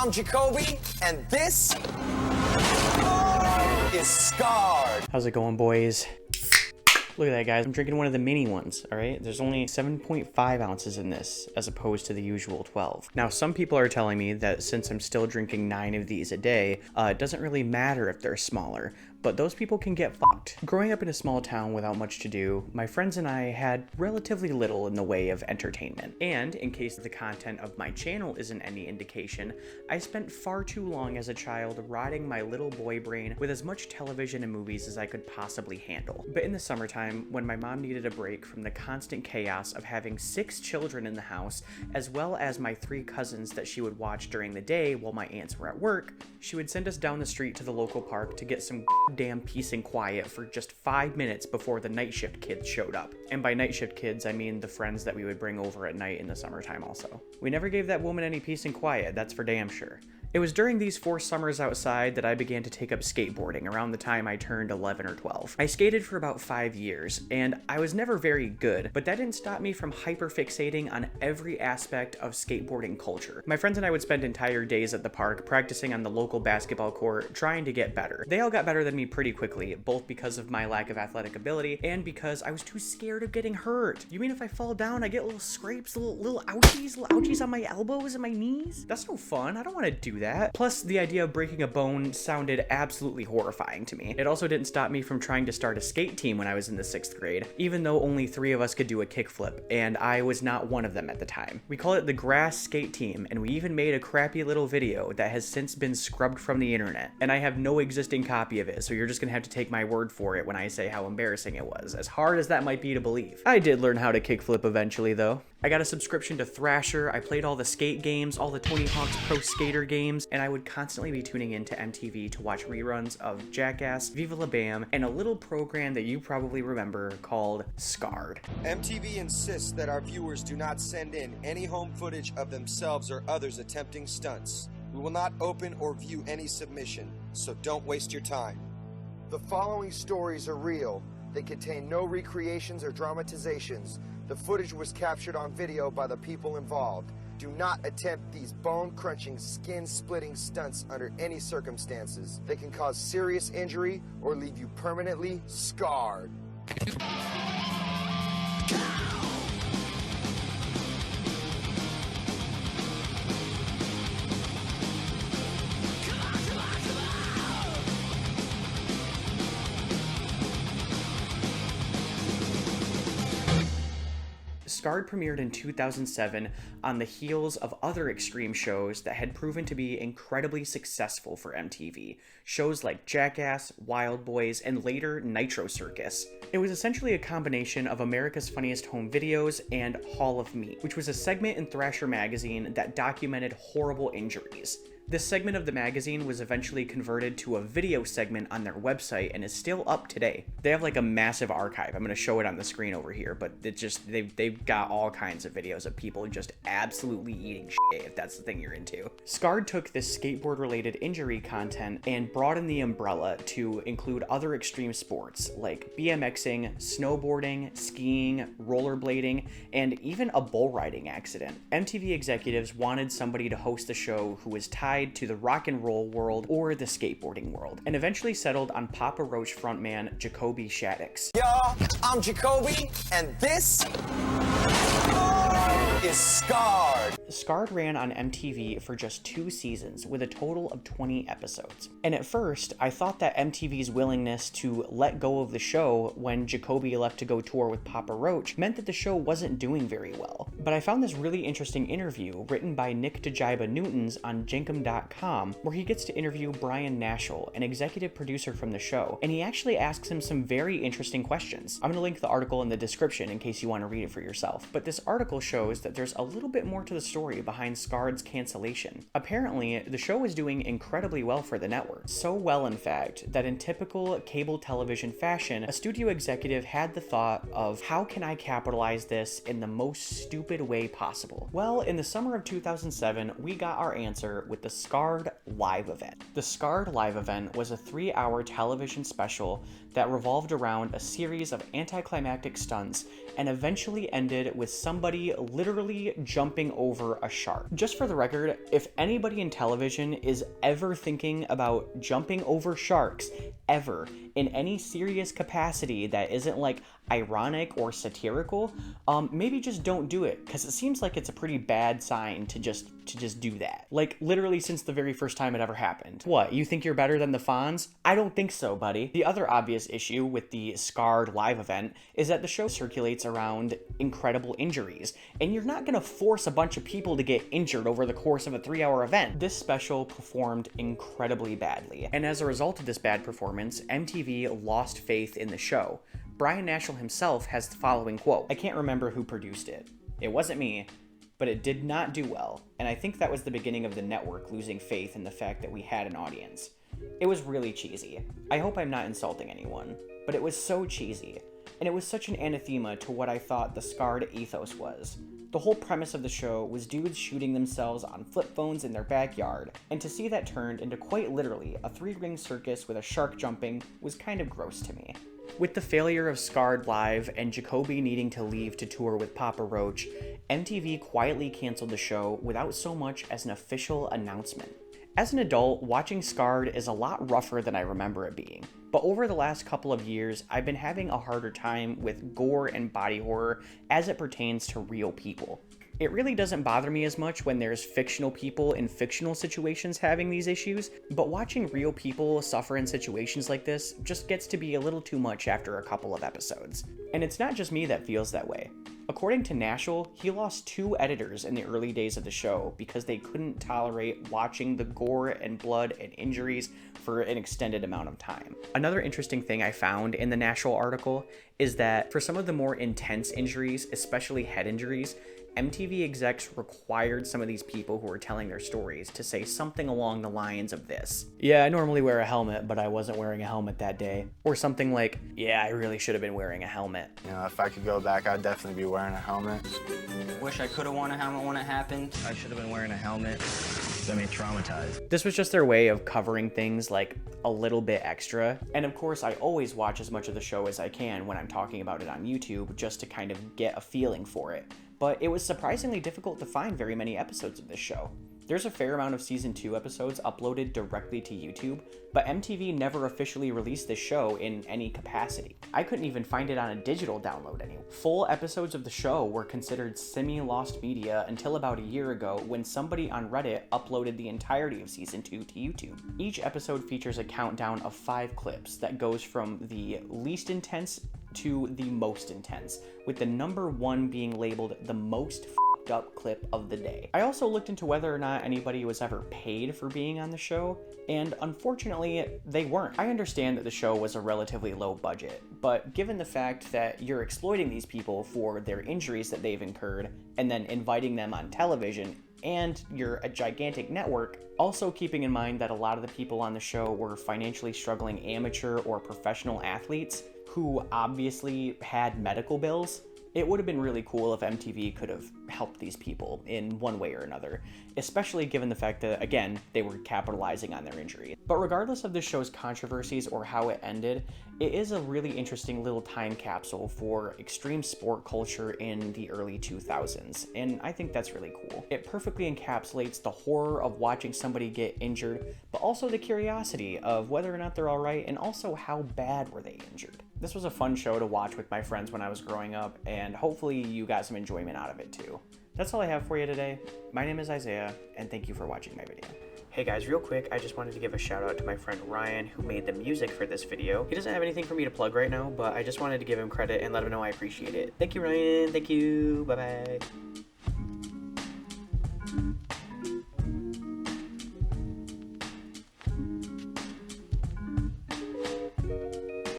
I'm Jacoby, and this is Scarred. How's it going, boys? Look at that, guys. I'm drinking one of the mini ones, all right? There's only 7.5 ounces in this, as opposed to the usual 12. Now, some people are telling me that since I'm still drinking 9 of these a day, it doesn't really matter if they're smaller, but those people can get fucked. Growing up in a small town without much to do, my friends and I had relatively little in the way of entertainment. And in case the content of my channel isn't any indication, I spent far too long as a child rotting my little boy brain with as much television and movies as I could possibly handle. But in the summertime, when my mom needed a break from the constant chaos of having 6 children in the house, as well as my 3 cousins that she would watch during the day while my aunts were at work, she would send us down the street to the local park to get some damn peace and quiet for just 5 minutes before the night shift kids showed up. And by night shift kids, I mean the friends that we would bring over at night in the summertime also. We never gave that woman any peace and quiet, that's for damn sure. It was during these 4 summers outside that I began to take up skateboarding around the time I turned 11 or 12. I skated for about 5 years, and I was never very good, but that didn't stop me from hyperfixating on every aspect of skateboarding culture. My friends and I would spend entire days at the park practicing on the local basketball court, trying to get better. They all got better than me pretty quickly, both because of my lack of athletic ability and because I was too scared of getting hurt. You mean if I fall down, I get little scrapes, little ouchies on my elbows and my knees? That's no fun. I don't want to do that. Plus, the idea of breaking a bone sounded absolutely horrifying to me. It also didn't stop me from trying to start a skate team when I was in the 6th grade, even though only 3 of us could do a kickflip, and I was not one of them at the time. We call it the Grass Skate Team, and we even made a crappy little video that has since been scrubbed from the internet, and I have no existing copy of it, so you're just gonna have to take my word for it when I say how embarrassing it was, as hard as that might be to believe. I did learn how to kickflip eventually, though. I got a subscription to Thrasher, I played all the skate games, all the Tony Hawk's Pro Skater games, and I would constantly be tuning into MTV to watch reruns of Jackass, Viva La Bam, and a little program that you probably remember called Scarred. MTV insists that our viewers do not send in any home footage of themselves or others attempting stunts. We will not open or view any submission, so don't waste your time. The following stories are real. They contain no recreations or dramatizations. The footage was captured on video by the people involved. Do not attempt these bone-crunching, skin-splitting stunts under any circumstances. They can cause serious injury or leave you permanently scarred. Scarred premiered in 2007 on the heels of other extreme shows that had proven to be incredibly successful for MTV. Shows like Jackass, Wild Boys, and later Nitro Circus. It was essentially a combination of America's Funniest Home Videos and Hall of Meat, which was a segment in Thrasher magazine that documented horrible injuries. This segment of the magazine was eventually converted to a video segment on their website and is still up today. They have like a massive archive. I'm going to show it on the screen over here, but it just they've got all kinds of videos of people just absolutely eating shit, if that's the thing you're into. Scarred took this skateboard related injury content and broadened the umbrella to include other extreme sports like BMXing, snowboarding, skiing, rollerblading, and even a bull riding accident. MTV executives wanted somebody to host the show who was tied to the rock and roll world or the skateboarding world, and eventually settled on Papa Roach frontman Jacoby Shaddix. Y'all, I'm Jacoby, and this is Scarred. Scarred ran on MTV for just 2 seasons with a total of 20 episodes. And at first, I thought that MTV's willingness to let go of the show when Jacoby left to go tour with Papa Roach meant that the show wasn't doing very well. But I found this really interesting interview written by Nick DeJiba Newtons on Jengem.com, where he gets to interview Brian Nashel, an executive producer from the show, and he actually asks him some very interesting questions. I'm going to link the article in the description in case you want to read it for yourself. But this article shows that there's a little bit more to the story behind Scarred's cancellation. Apparently, the show was doing incredibly well for the network. So well, in fact, that in typical cable television fashion, a studio executive had the thought of, how can I capitalize this in the most stupid way possible? Well, in the summer of 2007, we got our answer with the Scarred live event. The Scarred live event was a 3-hour television special that revolved around a series of anticlimactic stunts and eventually ended with somebody literally jumping over a shark. Just for the record, if anybody in television is ever thinking about jumping over sharks, ever, in any serious capacity that isn't like ironic or satirical, maybe just don't do it, because it seems like it's a pretty bad sign to just do that. Like, literally since the very first time it ever happened. What, you think you're better than the Fonz? I don't think so, buddy. The other obvious issue with the Scarred live event is that the show circulates around incredible injuries, and you're not gonna force a bunch of people to get injured over the course of a 3-hour event. This special performed incredibly badly, and as a result of this bad performance, MTV lost faith in the show. Brian Naschel himself has the following quote. I can't remember who produced it. It wasn't me, but it did not do well, and I think that was the beginning of the network losing faith in the fact that we had an audience. It was really cheesy. I hope I'm not insulting anyone, but it was so cheesy, and it was such an anathema to what I thought the Scarred ethos was. The whole premise of the show was dudes shooting themselves on flip phones in their backyard, and to see that turned into quite literally a 3-ring circus with a shark jumping was kind of gross to me. With the failure of Scarred Live and Jacoby needing to leave to tour with Papa Roach, MTV quietly canceled the show without so much as an official announcement. As an adult, watching Scarred is a lot rougher than I remember it being, but over the last couple of years, I've been having a harder time with gore and body horror as it pertains to real people. It really doesn't bother me as much when there's fictional people in fictional situations having these issues, but watching real people suffer in situations like this just gets to be a little too much after a couple of episodes. And it's not just me that feels that way. According to Naschel, he lost 2 editors in the early days of the show because they couldn't tolerate watching the gore and blood and injuries for an extended amount of time. Another interesting thing I found in the Naschel article is that for some of the more intense injuries, especially head injuries, MTV execs required some of these people who were telling their stories to say something along the lines of this. Yeah, I normally wear a helmet, but I wasn't wearing a helmet that day. Or something like, yeah, I really should have been wearing a helmet. You know, if I could go back, I'd definitely be wearing a helmet. Wish I could have worn a helmet when it happened. I should have been wearing a helmet. Got me traumatized. This was just their way of covering things like a little bit extra. And of course, I always watch as much of the show as I can when I'm talking about it on YouTube, just to kind of get a feeling for it. But it was surprisingly difficult to find very many episodes of this show. There's a fair amount of season 2 episodes uploaded directly to YouTube, but MTV never officially released this show in any capacity. I couldn't even find it on a digital download anywhere. Full episodes of the show were considered semi-lost media until about a year ago when somebody on Reddit uploaded the entirety of season 2 to YouTube. Each episode features a countdown of 5 clips that goes from the least intense to the most intense, with the number 1 being labeled the most f***ed up clip of the day. I also looked into whether or not anybody was ever paid for being on the show, and unfortunately, they weren't. I understand that the show was a relatively low budget, but given the fact that you're exploiting these people for their injuries that they've incurred, and then inviting them on television, and you're a gigantic network, also keeping in mind that a lot of the people on the show were financially struggling amateur or professional athletes who obviously had medical bills, it would have been really cool if MTV could have helped these people in one way or another, especially given the fact that, again, they were capitalizing on their injury. But regardless of the show's controversies or how it ended, it is a really interesting little time capsule for extreme sport culture in the early 2000s, and I think that's really cool. It perfectly encapsulates the horror of watching somebody get injured, but also the curiosity of whether or not they're alright, and also how bad were they injured. This was a fun show to watch with my friends when I was growing up, and hopefully you got some enjoyment out of it too. That's all I have for you today. My name is Isiah, and thank you for watching my video. Hey guys, real quick, I just wanted to give a shout out to my friend Ryan, who made the music for this video. He doesn't have anything for me to plug right now, but I just wanted to give him credit and let him know I appreciate it. Thank you, Ryan. Thank you. Bye-bye.